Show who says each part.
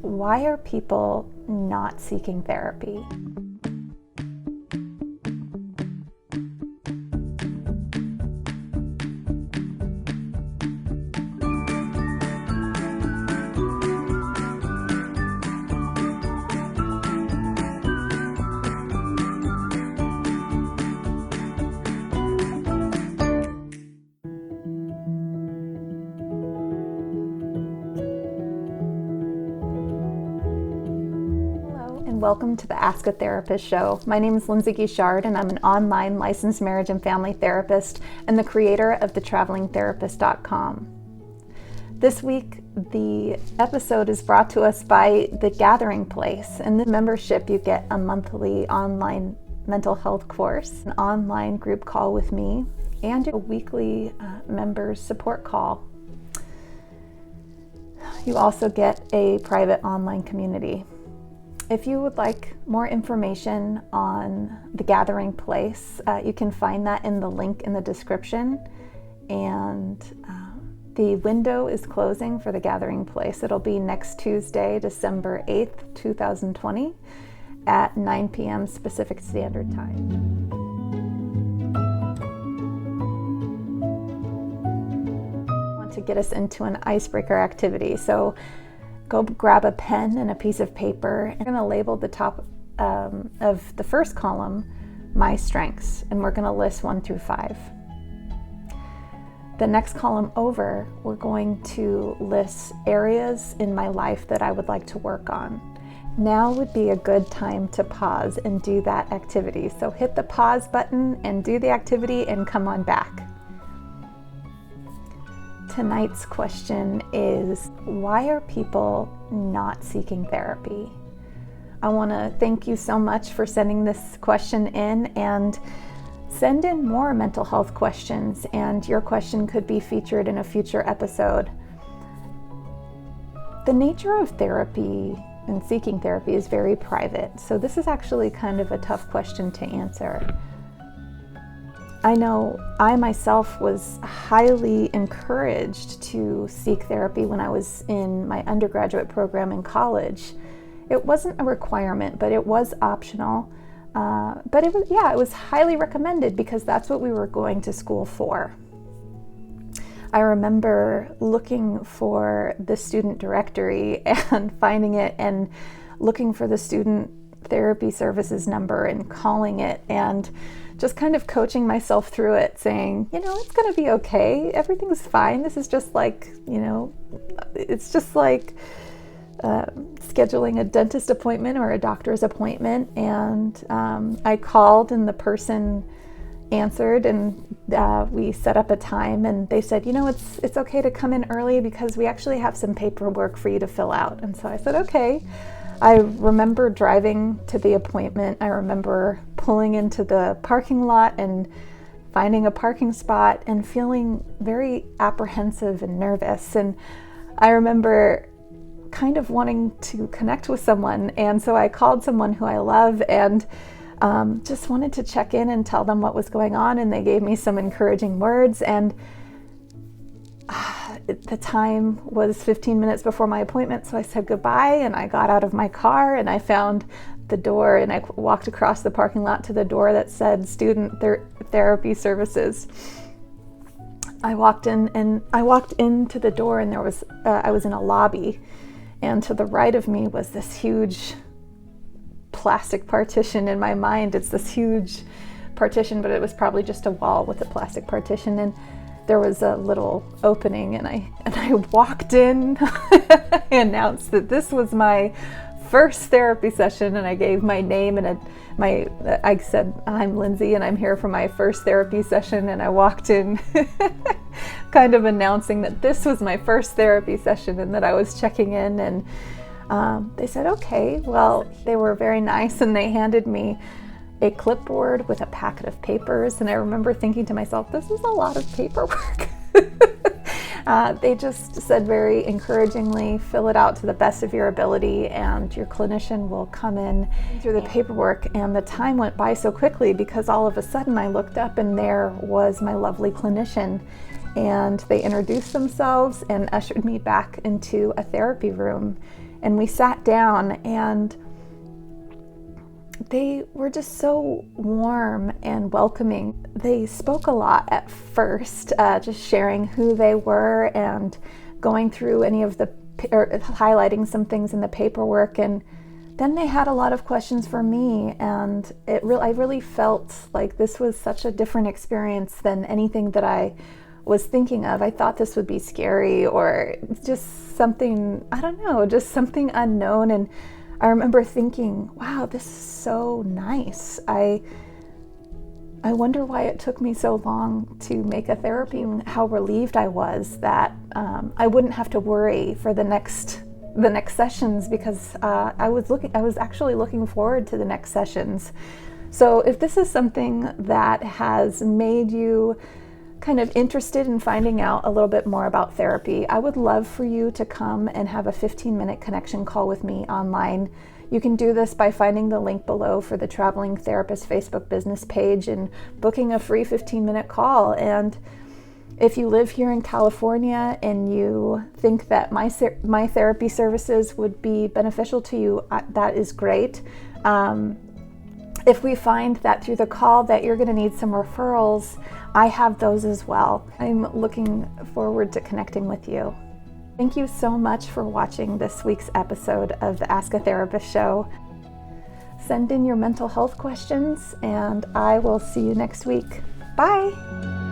Speaker 1: Why are people not seeking therapy? Welcome to the Ask a Therapist show. My name is Lindsay Guichard, and I'm an online licensed marriage and family therapist and the creator of thetravelingtherapist.com. This week, the episode is brought to us by The Gathering Place. In the membership, you get a monthly online mental health course, an online group call with me, and a weekly members support call. You also get a private online community. If you would like more information on The Gathering Place, you can find that in the link in the description. And the window is closing for The Gathering Place. It'll be next Tuesday, December 8th, 2020 at 9 p.m. Pacific Standard Time. I want to get us into an icebreaker activity. So go grab a pen and a piece of paper. I'm going to label the top of the first column, my strengths, and we're going to list 1 through 5. The next column over, we're going to list areas in my life that I would like to work on. Now would be a good time to pause and do that activity. So hit the pause button and do the activity and come on back. Tonight's question is, why are people not seeking therapy? I want to thank you so much for sending this question in, and send in more mental health questions, and your question could be featured in a future episode. The nature of therapy and seeking therapy is very private, so this is actually kind of a tough question to answer. I know I myself was highly encouraged to seek therapy when I was in my undergraduate program in college. It wasn't a requirement, but it was optional. But it was highly recommended because that's what we were going to school for. I remember looking for the student directory and finding it and looking for the student therapy services number and calling it and just kind of coaching myself through it, saying, it's going to be okay. Everything's fine. This is just like, it's just like scheduling a dentist appointment or a doctor's appointment. And I called and the person answered, and we set up a time, and they said, it's okay to come in early because we actually have some paperwork for you to fill out. And so I said, okay. I remember driving to the appointment. I remember pulling into the parking lot and finding a parking spot and feeling very apprehensive and nervous. And I remember kind of wanting to connect with someone. And so I called someone who I love and just wanted to check in and tell them what was going on. And they gave me some encouraging words. And the time was 15 minutes before my appointment, so I said goodbye, and I got out of my car and I found the door, and I walked across the parking lot to the door that said Student Therapy Services. I walked into the door, and I was in a lobby, and to the right of me was this huge plastic partition. In my mind, it's this huge partition, but it was probably just a wall with a plastic partition, and there was a little opening, and I walked in. I announced that this was my first therapy session, and I gave my name and I said, I'm Lindsay and I'm here for my first therapy session. And I walked in kind of announcing that this was my first therapy session and that I was checking in. And they said, okay. Well, they were very nice, and they handed me a clipboard with a packet of papers. And I remember thinking to myself, this is a lot of paperwork. They just said very encouragingly, fill it out to the best of your ability and your clinician will come in through the paperwork. And the time went by so quickly because all of a sudden I looked up and there was my lovely clinician, and they introduced themselves and ushered me back into a therapy room. And we sat down, and they were just so warm and welcoming. They spoke a lot at first, just sharing who they were and going through or highlighting some things in the paperwork. And then they had a lot of questions for me, and I really felt like this was such a different experience than anything that I was thinking of. I thought this would be scary or just something, I don't know, just something unknown. And I remember thinking, wow, this is so nice. I wonder why it took me so long to make a therapy, and how relieved I was that I wouldn't have to worry for the next sessions, because I was actually looking forward to the next sessions. So if this is something that has made you kind of interested in finding out a little bit more about therapy, I would love for you to come and have a 15-minute connection call with me online. You can do this by finding the link below for the Traveling Therapist Facebook business page and booking a free 15-minute call. And if you live here in California and you think that my therapy services would be beneficial to you, that is great. If we find that through the call that you're going to need some referrals, I have those as well. I'm looking forward to connecting with you. Thank you so much for watching this week's episode of the Ask a Therapist show. Send in your mental health questions, and I will see you next week. Bye!